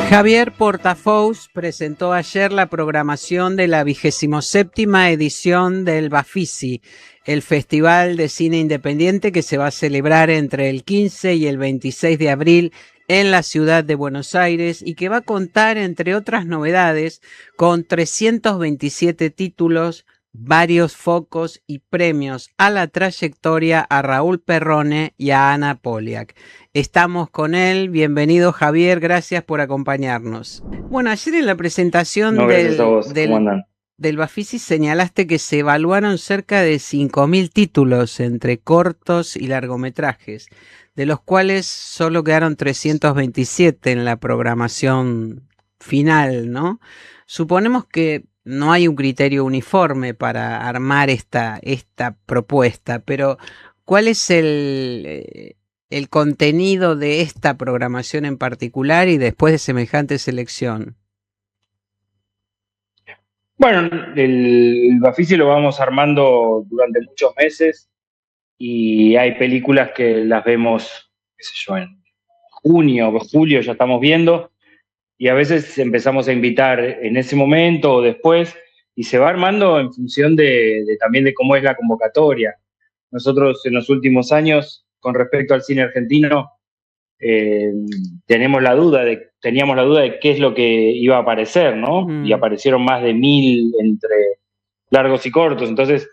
Javier Portafous presentó ayer la programación de la 27ª edición del Bafisi, el Festival de Cine Independiente que se va a celebrar entre el 15 y el 26 de abril en la ciudad de Buenos Aires y que va a contar, entre otras novedades, con 327 títulos, varios focos y premios a la trayectoria a Raúl Perrone y a Ana Poliak. Estamos con él. Bienvenido, Javier. Gracias por acompañarnos. Bueno, ayer en la presentación del Bafisi señalaste que se evaluaron cerca de 5.000 títulos entre cortos y largometrajes, de los cuales solo quedaron 327 en la programación final, ¿no? Suponemos que no hay un criterio uniforme para armar esta propuesta, pero ¿cuál es el contenido de esta programación en particular y después de semejante selección? Bueno, el Bafisi lo vamos armando durante muchos meses y hay películas que las vemos, qué sé yo, en junio o julio ya estamos viendo, y a veces empezamos a invitar en ese momento o después, y se va armando en función también de cómo es la convocatoria. Nosotros en los últimos años, con respecto al cine argentino, teníamos la duda de qué es lo que iba a aparecer, ¿no? Y aparecieron más de 1.000 entre largos y cortos. Entonces,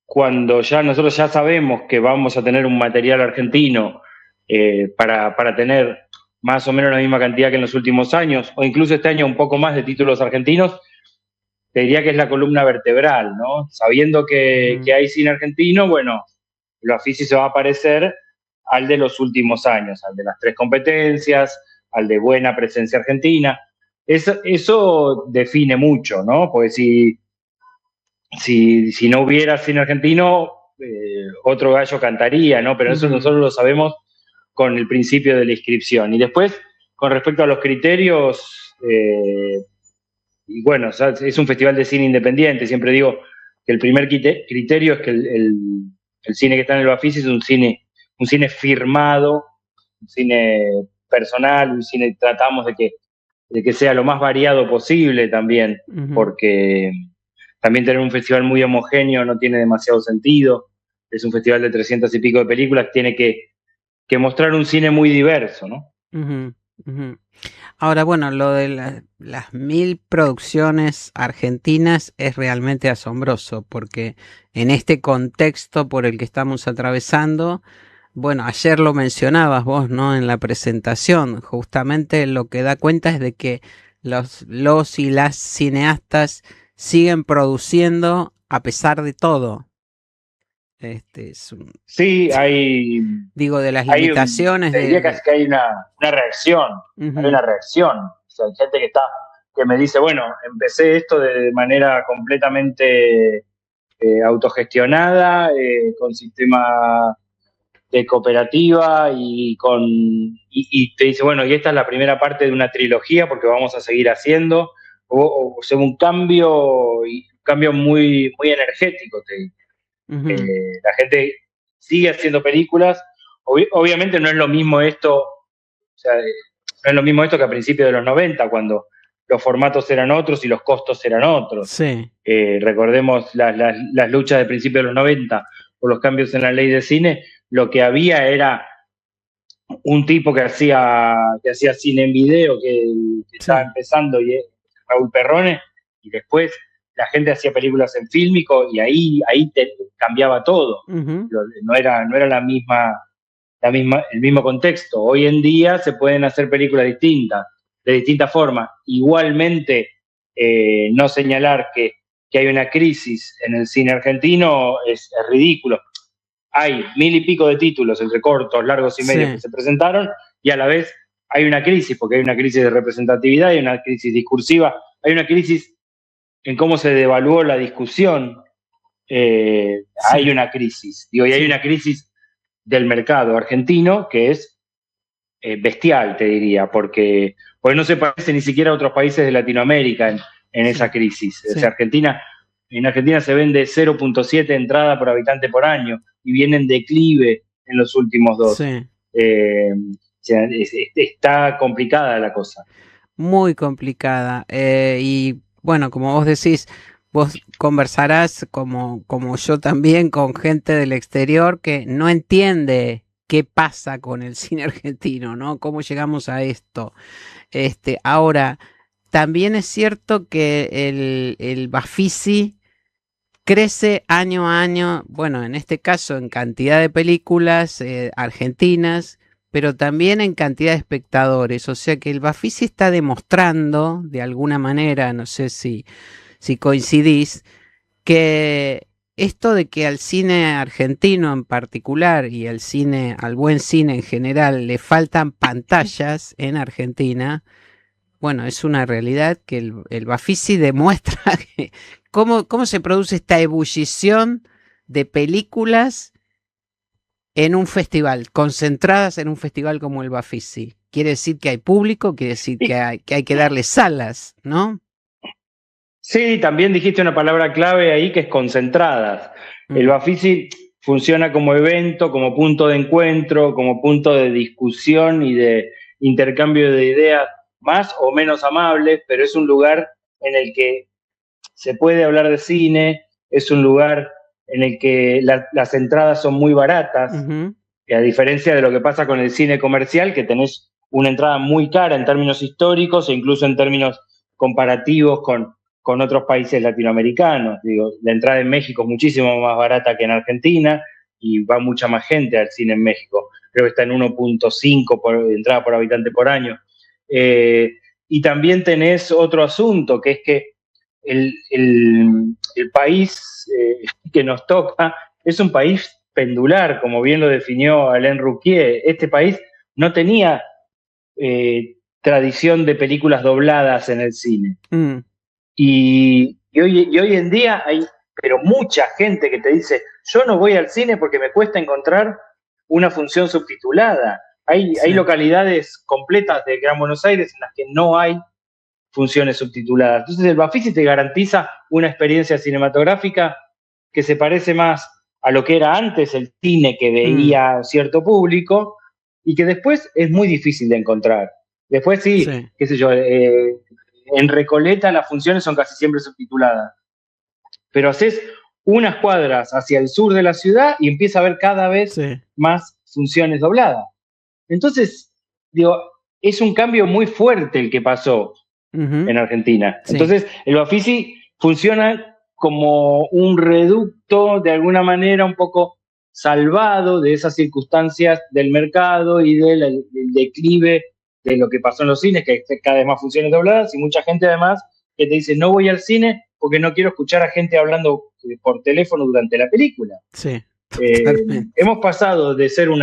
cuando nosotros ya sabemos que vamos a tener un material argentino para tener más o menos la misma cantidad que en los últimos años, o incluso este año un poco más de títulos argentinos, te diría que es la columna vertebral, ¿no? Sabiendo que hay cine argentino, bueno, el Bafisi se va a parecer al de los últimos años, al de las 3 competencias, al de buena presencia argentina. Eso define mucho, ¿no? Porque si no hubiera cine argentino, otro gallo cantaría, ¿no? Pero eso nosotros lo sabemos con el principio de la inscripción. Y después, con respecto a los criterios, y bueno, es un festival de cine independiente. Siempre digo que el primer criterio es que el cine que está en el Bafisi es un cine firmado, un cine personal, un cine tratamos de que sea lo más variado posible también, porque también tener un festival muy homogéneo no tiene demasiado sentido. Es un festival de 300 y pico de películas, tiene que mostrar un cine muy diverso, ¿no? Ahora, bueno, lo de las 1.000 producciones argentinas es realmente asombroso, porque en este contexto por el que estamos atravesando, bueno, ayer lo mencionabas vos, ¿no? En la presentación, justamente lo que da cuenta es de que los y las cineastas siguen produciendo a pesar de todo. Sí, hay... Digo, de las limitaciones. Diría que hay una reacción, hay una reacción. O sea, hay gente que me dice, bueno, empecé esto de manera completamente autogestionada, con sistema de cooperativa y te dice, bueno, y esta es la primera parte de una trilogía porque vamos a seguir haciendo, o sea, un cambio muy, muy energético, te digo. La gente sigue haciendo películas. Obviamente no es lo mismo esto, o sea, no es lo mismo esto que a principios de los 90, cuando los formatos eran otros y los costos eran otros. Sí. Recordemos las luchas de principios de los 90 por los cambios en la ley de cine. Lo que había era un tipo que hacía cine en video, que estaba empezando, y Raúl Perrone, y después la gente hacía películas en fílmico y ahí te cambiaba todo. No era el mismo contexto. Hoy en día se pueden hacer películas distintas, de distintas formas. Igualmente, no señalar que hay una crisis en el cine argentino es ridículo. Hay 1.000 y pico de títulos entre cortos, largos y medios que se presentaron, y a la vez hay una crisis, porque hay una crisis de representatividad, hay una crisis discursiva, hay una crisis en cómo se devaluó la discusión. Hay una crisis, y hay una crisis del mercado argentino que es bestial, te diría, porque no se parece ni siquiera a otros países de Latinoamérica en esa crisis. O sea, en Argentina se vende 0.7 entrada por habitante por año y viene en declive en los últimos 2. O sea, está complicada la cosa. muy complicada. Y bueno, como vos decís, vos conversarás como yo también con gente del exterior que no entiende qué pasa con el cine argentino, ¿no? ¿Cómo llegamos a esto? Ahora, también es cierto que el Bafisi crece año a año, bueno, en este caso en cantidad de películas argentinas, pero también en cantidad de espectadores. O sea que el Bafisi está demostrando, de alguna manera, no sé si coincidís, que esto de que al cine argentino en particular y al buen cine en general le faltan pantallas en Argentina, bueno, es una realidad que el Bafisi demuestra que cómo se produce esta ebullición de películas en un festival, concentradas en un festival como el Bafisi. Quiere decir que hay público, quiere decir que hay que darle salas, ¿no? Sí, también dijiste una palabra clave ahí que es concentradas. El Bafisi funciona como evento, como punto de encuentro, como punto de discusión y de intercambio de ideas más o menos amables, pero es un lugar en el que se puede hablar de cine, es un lugar en el que las entradas son muy baratas, y a diferencia de lo que pasa con el cine comercial, que tenés una entrada muy cara en términos históricos e incluso en términos comparativos con otros países latinoamericanos. Digo, la entrada en México es muchísimo más barata que en Argentina y va mucha más gente al cine en México. Creo que está en 1.5 por entrada por habitante por año. Y también tenés otro asunto, que es que el país que nos toca es un país pendular, como bien lo definió Alain Rouquier. Este país no tenía tradición de películas dobladas en el cine. Y hoy en día hay, pero mucha gente que te dice, yo no voy al cine porque me cuesta encontrar una función subtitulada. Hay localidades completas de Gran Buenos Aires en las que no hay funciones subtituladas. Entonces el Bafisi te garantiza una experiencia cinematográfica que se parece más a lo que era antes el cine que veía cierto público y que después es muy difícil de encontrar. Después sí. Qué sé yo, en Recoleta las funciones son casi siempre subtituladas, pero haces unas cuadras hacia el sur de la ciudad y empieza a haber cada vez más funciones dobladas. Entonces, digo, es un cambio muy fuerte el que pasó en Argentina. Entonces, el Bafisi funciona como un reducto, de alguna manera, un poco salvado de esas circunstancias del mercado y del declive de lo que pasó en los cines, que hay cada vez más funciones dobladas, y mucha gente además que te dice, no voy al cine porque no quiero escuchar a gente hablando por teléfono durante la película. Sí, hemos pasado de ser un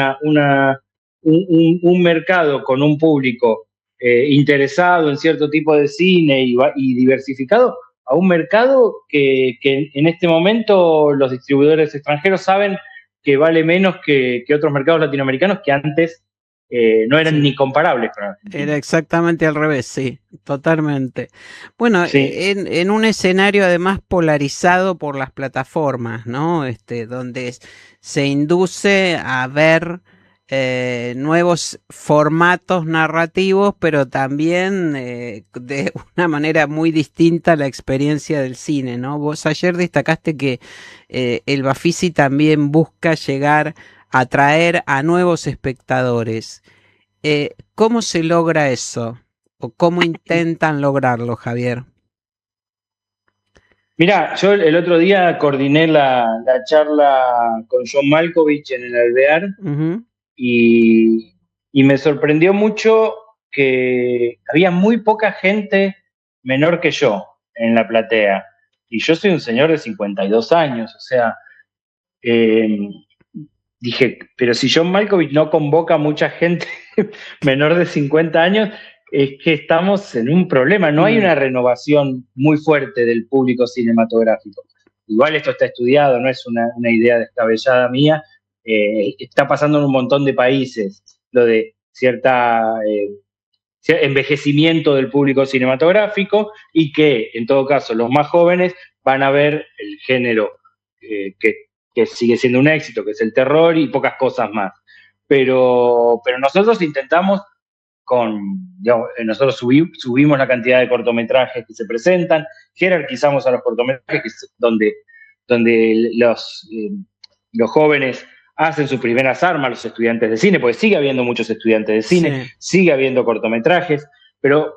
mercado con un público interesado en cierto tipo de cine y diversificado a un mercado que en este momento los distribuidores extranjeros saben que vale menos que otros mercados latinoamericanos que antes no eran ni comparables con Argentina. Era exactamente al revés, sí, totalmente. Bueno, en un escenario además polarizado por las plataformas, ¿no? Donde se induce a ver nuevos formatos narrativos, pero también de una manera muy distinta a la experiencia del cine, ¿no? Vos ayer destacaste que el Bafisi también busca llegar a atraer a nuevos espectadores. ¿Cómo se logra eso? ¿O cómo intentan lograrlo, Javier? Mirá, yo el otro día coordiné la charla con John Malkovich en el Alvear y me sorprendió mucho que había muy poca gente menor que yo en la platea. Y yo soy un señor de 52 años, o sea, dije, pero si John Malkovich no convoca a mucha gente menor de 50 años, es que estamos en un problema. No hay una renovación muy fuerte del público cinematográfico. Igual esto está estudiado, no es una idea descabellada mía. Está pasando en un montón de países lo de cierta envejecimiento del público cinematográfico y que, en todo caso, los más jóvenes van a ver el género que sigue siendo un éxito, que es el terror y pocas cosas más. Pero nosotros intentamos digamos, nosotros subimos la cantidad de cortometrajes que se presentan, jerarquizamos a los cortometrajes, donde los jóvenes hacen sus primeras armas, los estudiantes de cine, porque sigue habiendo muchos estudiantes de cine, sigue habiendo cortometrajes, pero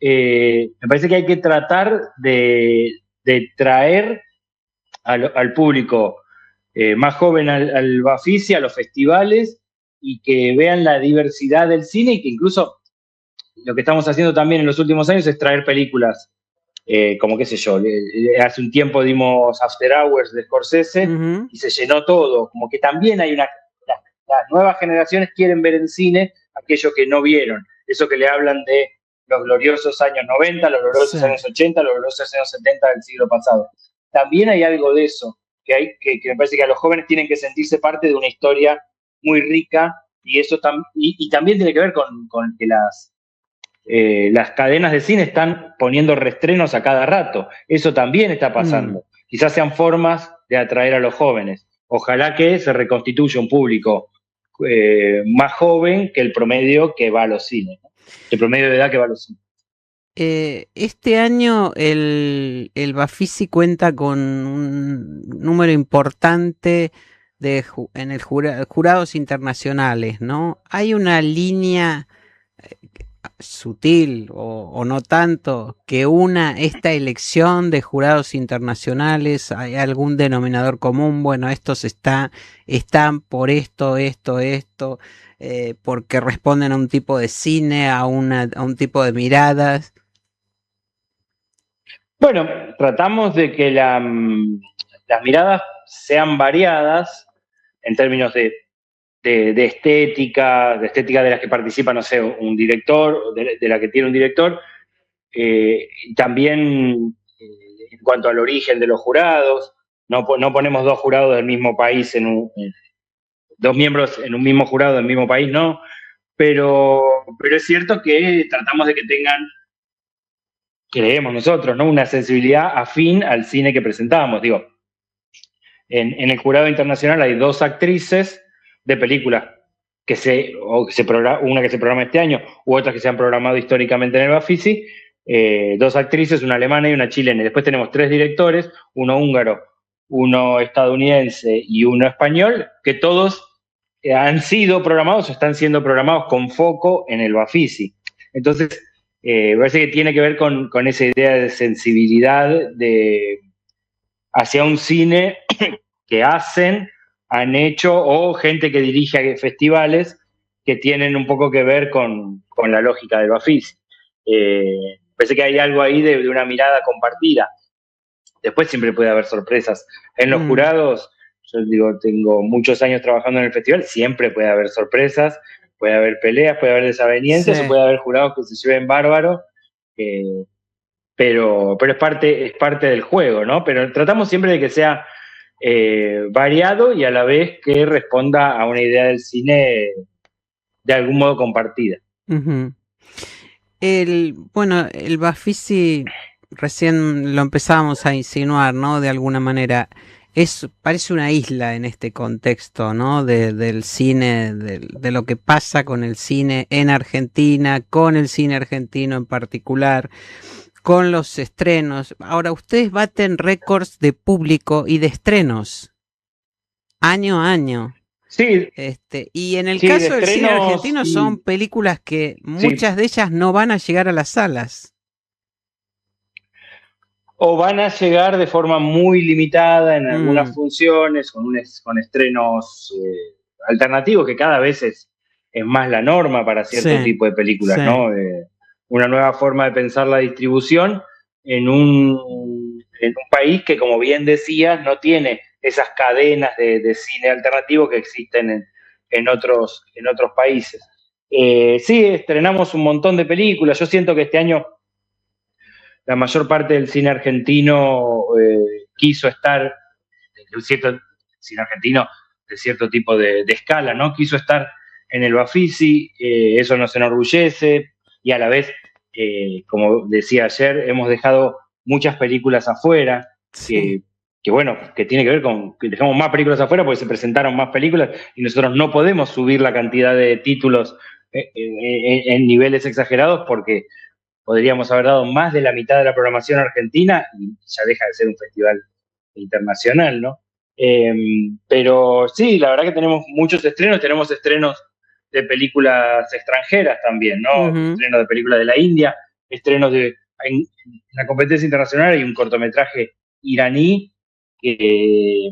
me parece que hay que tratar de traer al público más joven al Bafisi, a los festivales, y que vean la diversidad del cine, y que incluso lo que estamos haciendo también en los últimos años es traer películas como, qué sé yo, hace un tiempo dimos After Hours de Scorsese y se llenó todo, como que también hay las nuevas generaciones quieren ver en cine aquello que no vieron, eso que le hablan de los gloriosos años 90, los gloriosos años 80, los gloriosos años 70 del siglo pasado. También hay algo de eso, que me parece que a los jóvenes tienen que sentirse parte de una historia muy rica, y eso y también tiene que ver con que las cadenas de cine están poniendo reestrenos a cada rato. Eso también está pasando. Quizás sean formas de atraer a los jóvenes. Ojalá que se reconstituya un público más joven que el promedio que va a los cines, ¿no? El promedio de edad que va a los cines. Este año el Bafisi cuenta con un número importante en el jurados internacionales, ¿no? Hay una línea sutil o no tanto que una esta elección de jurados internacionales. ¿Hay algún denominador común? Bueno, estos están por esto, porque responden a un tipo de cine, a un tipo de miradas. Bueno, tratamos de que las miradas sean variadas en términos de estética de las que participa, no sé, un director, de la que tiene un director, también en cuanto al origen de los jurados, no ponemos dos jurados del mismo país, dos miembros en un mismo jurado del mismo país, no, pero es cierto que tratamos de que tengan, creemos nosotros, ¿no?, una sensibilidad afín al cine que presentamos. Digo, en el jurado internacional hay dos actrices de películas una que se programa este año u otras que se han programado históricamente en el Bafisi, dos actrices, una alemana y una chilena. Y después tenemos tres directores, uno húngaro, uno estadounidense y uno español, que todos han sido programados o están siendo programados con foco en el Bafisi. Entonces, me parece que tiene que ver con esa idea de sensibilidad hacia un cine que han hecho, o gente que dirige festivales que tienen un poco que ver con la lógica del Bafisi. Parece que hay algo ahí de una mirada compartida. Después siempre puede haber sorpresas. En los jurados, yo digo, tengo muchos años trabajando en el festival, siempre puede haber sorpresas, puede haber peleas, puede haber desavenencias, o puede haber jurados que se lleven bárbaro, pero es parte del juego, ¿no? Pero tratamos siempre de que sea variado y a la vez que responda a una idea del cine de algún modo compartida. Bueno, el Bafisi recién lo empezábamos a insinuar, ¿no? De alguna manera. Parece una isla en este contexto, ¿no? Del cine, de lo que pasa con el cine en Argentina, con el cine argentino en particular, con los estrenos. Ahora, ustedes baten récords de público y de estrenos, año a año. Sí. Y en el caso del cine argentino son películas que muchas de ellas no van a llegar a las salas. O van a llegar de forma muy limitada en algunas funciones, con estrenos alternativos, que cada vez es más la norma para cierto tipo de películas, ¿no? Una nueva forma de pensar la distribución en un país que, como bien decías, no tiene esas cadenas de cine alternativo que existen en otros países. Sí, estrenamos un montón de películas. Yo siento que este año la mayor parte del cine argentino quiso estar, cine argentino de cierto tipo de escala, ¿no? Quiso estar en el Bafisi, eso nos enorgullece, y a la vez, como decía ayer, hemos dejado muchas películas afuera, que bueno, que tiene que ver con que dejamos más películas afuera porque se presentaron más películas y nosotros no podemos subir la cantidad de títulos en niveles exagerados, porque podríamos haber dado más de la mitad de la programación argentina y ya deja de ser un festival internacional, ¿no? Pero sí, la verdad que tenemos muchos estrenos, tenemos estrenos de películas extranjeras también, ¿no? Estrenos de películas de la India, estrenos de... En la competencia internacional hay un cortometraje iraní que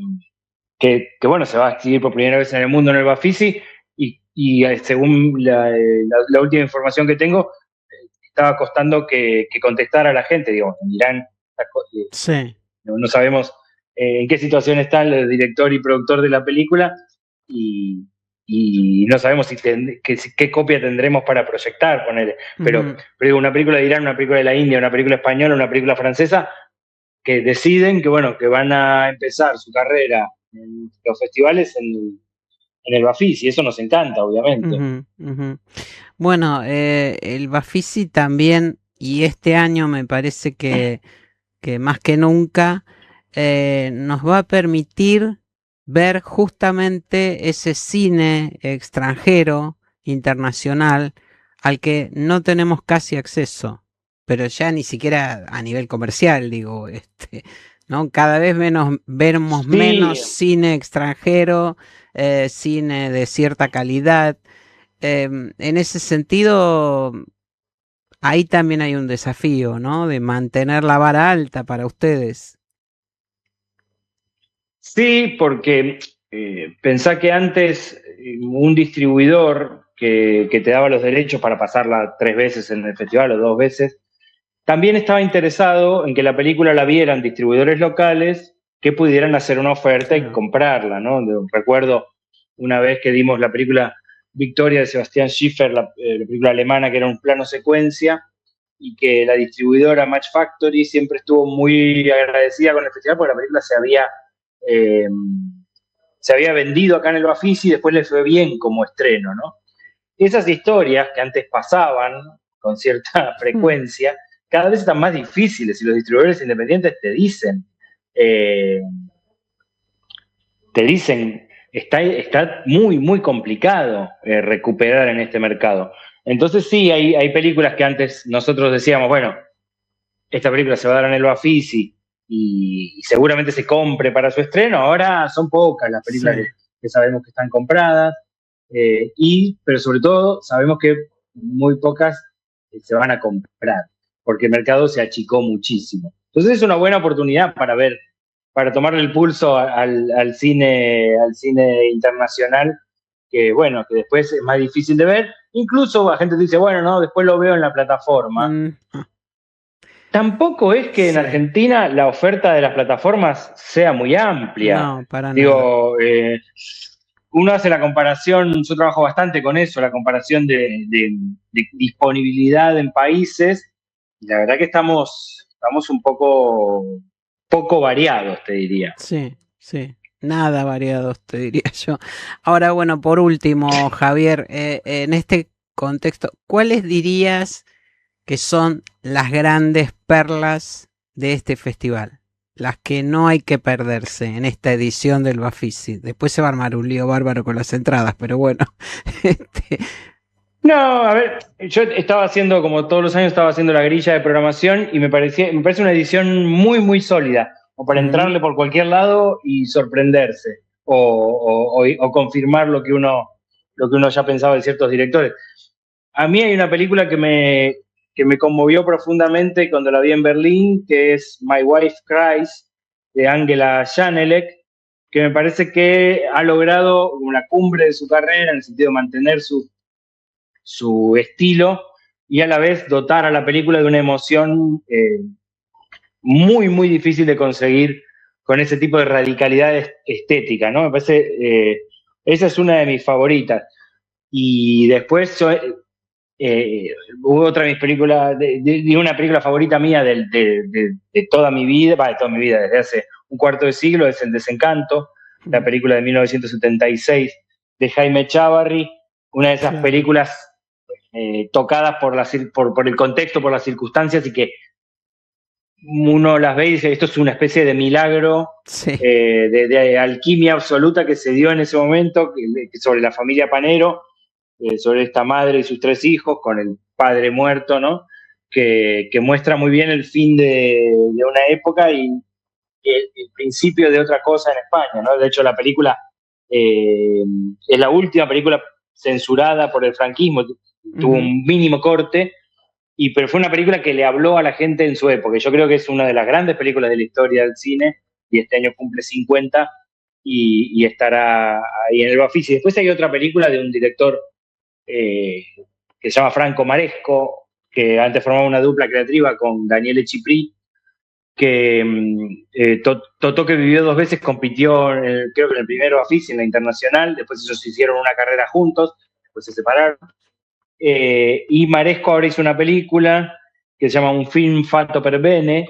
bueno, se va a exhibir por primera vez en el mundo en el Bafisi y según la última información que tengo, estaba costando que contestara a la gente, digamos, en Irán. Sí. No sabemos en qué situación está el director y productor de la película y no sabemos qué copia tendremos para proyectar, ponele. Pero digo, una película de Irán, una película de la India, una película española, una película francesa, que deciden que, bueno, que van a empezar su carrera en los festivales en el Bafisi, y eso nos encanta, obviamente. Bueno, el Bafisi también, y este año me parece que más que nunca nos va a permitir ver justamente ese cine extranjero, internacional, al que no tenemos casi acceso, pero ya ni siquiera a nivel comercial, digo, ¿no? Cada vez vemos menos cine extranjero, cine de cierta calidad. En ese sentido, ahí también hay un desafío, ¿no? De mantener la vara alta para ustedes. Sí, porque pensá que antes un distribuidor que te daba los derechos para pasarla 3 veces en el festival o 2 veces, también estaba interesado en que la película la vieran distribuidores locales que pudieran hacer una oferta y comprarla, ¿no? Recuerdo una vez que dimos la película Victoria de Sebastián Schiffer, la película alemana que era un plano secuencia, y que la distribuidora Match Factory siempre estuvo muy agradecida con el festival porque la película se había vendido acá en el Bafisi y después le fue bien como estreno, ¿no? Esas historias que antes pasaban con cierta frecuencia, cada vez están más difíciles y los distribuidores independientes te dicen, está muy, muy complicado recuperar en este mercado. Entonces sí, hay películas que antes nosotros decíamos, bueno, esta película se va a dar en el Bafisi y seguramente se compre para su estreno. Ahora son pocas las películas que sabemos que están compradas, pero sobre todo sabemos que muy pocas se van a comprar, porque el mercado se achicó muchísimo. Entonces es una buena oportunidad para tomarle el pulso al cine internacional, que bueno, que después es más difícil de ver. Incluso la gente dice, bueno, no, después lo veo en la plataforma. Tampoco es que en Argentina la oferta de las plataformas sea muy amplia. No, para Digo, uno hace la comparación, yo trabajo bastante con eso, la comparación de disponibilidad en países, y la verdad que estamos un poco variados, te diría. Sí, sí. Nada variados, te diría yo. Ahora, bueno, por último, Javier, en este contexto, ¿cuáles dirías que son las grandes perlas de este festival? Las que no hay que perderse en esta edición del Bafisi. Después se va a armar un lío bárbaro con las entradas, pero bueno. No, a ver, yo estaba haciendo, como todos los años, estaba haciendo la grilla de programación y me parece una edición muy, muy sólida, o para entrarle por cualquier lado y sorprenderse, o confirmar lo que uno ya pensaba de ciertos directores. A mí hay una película que me conmovió profundamente cuando la vi en Berlín, que es My Wife Cries, de Angela Janelek, que me parece que ha logrado una cumbre de su carrera en el sentido de mantener su estilo y a la vez dotar a la película de una emoción muy, muy difícil de conseguir con ese tipo de radicalidad estética, ¿no? Me parece, esa es una de mis favoritas. Y después hubo otra de mis películas, de una película favorita mía de toda mi vida, desde hace un cuarto de siglo, es El Desencanto, la película de 1976 de Jaime Chávarri, una de esas películas tocadas por el contexto, por las circunstancias, y que uno las ve y dice, esto es una especie de milagro, de alquimia absoluta que se dio en ese momento sobre la familia Panero, sobre esta madre y sus 3 hijos, con el padre muerto, ¿no? Que muestra muy bien el fin de una época y el principio de otra cosa en España, ¿no? De hecho, la película es la última película censurada por el franquismo, tuvo un mínimo corte, pero fue una película que le habló a la gente en su época. Yo creo que es una de las grandes películas de la historia del cine, y este año cumple 50 y estará ahí en el Bafisi. Después hay otra película de un director que se llama Franco Maresco, que antes formaba una dupla creativa con Daniele Cipri, que Totó, que vivió 2 veces, compitió creo que en el primero Bafisi, en la internacional, después ellos hicieron una carrera juntos, después se separaron. Y Maresco ahora hizo una película que se llama Un film fatto per bene,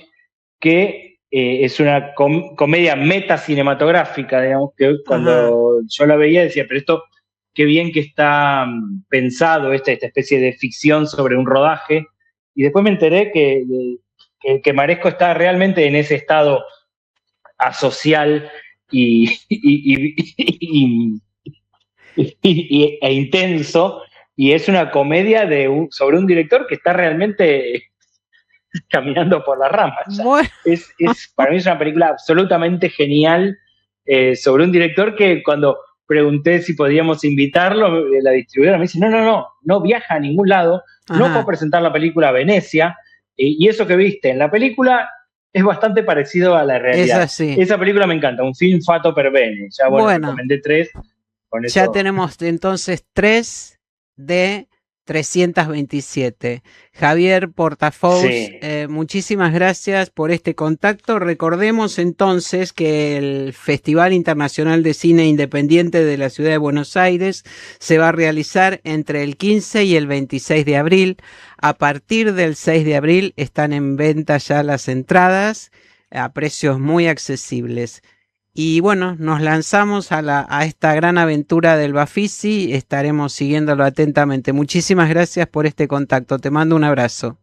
que es una comedia metacinematográfica, digamos, que cuando yo la veía decía, pero esto, qué bien que está pensado, esta especie de ficción sobre un rodaje, y después me enteré que Maresco está realmente en ese estado asocial e intenso, y es una comedia sobre un director que está realmente caminando por las ramas. Bueno. Para mí es una película absolutamente genial, sobre un director que cuando pregunté si podíamos invitarlo, la distribuidora me dice, no viaja a ningún lado, no puedo presentar la película a Venecia, y eso que viste en la película es bastante parecido a la realidad. Esa película me encanta, Un film fatto per bene. Ya recomendé 3. Con eso. Ya tenemos entonces 3 de 327. Javier Portafous, sí. Muchísimas gracias por este contacto. Recordemos entonces que el Festival Internacional de Cine Independiente de la Ciudad de Buenos Aires se va a realizar entre el 15 y el 26 de abril. A partir del 6 de abril están en venta ya las entradas a precios muy accesibles. Y bueno, nos lanzamos a esta gran aventura del Bafisi, estaremos siguiéndolo atentamente. Muchísimas gracias por este contacto, te mando un abrazo.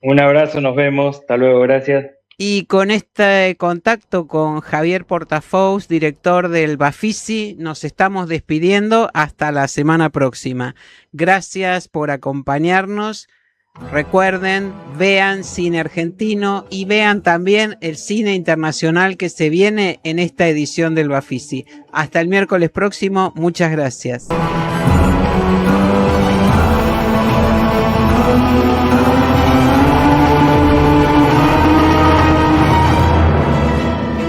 Un abrazo, nos vemos, hasta luego, gracias. Y con este contacto con Javier Portafous, director del Bafisi, nos estamos despidiendo hasta la semana próxima. Gracias por acompañarnos. Recuerden, vean cine argentino y vean también el cine internacional que se viene en esta edición del Bafisi. Hasta el miércoles próximo, muchas gracias.